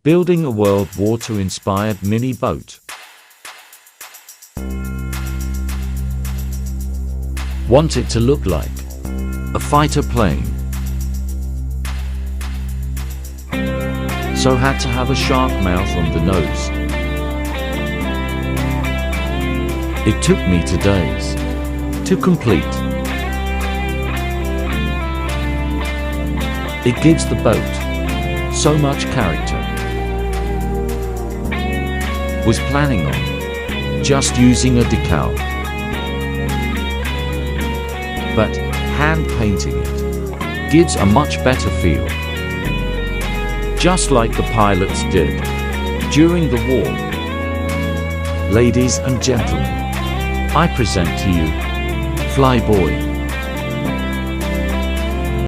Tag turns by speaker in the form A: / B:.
A: Building a World War II inspired mini boat. Want it to look like a fighter plane. So had to have a shark mouth on the nose. It took me 2 days to complete. It gives the boat so much character. Was planning on just using a decal, but hand painting it gives a much better feel. Just like the pilots did during the war. Ladies and gentlemen, I present to you Flyboy.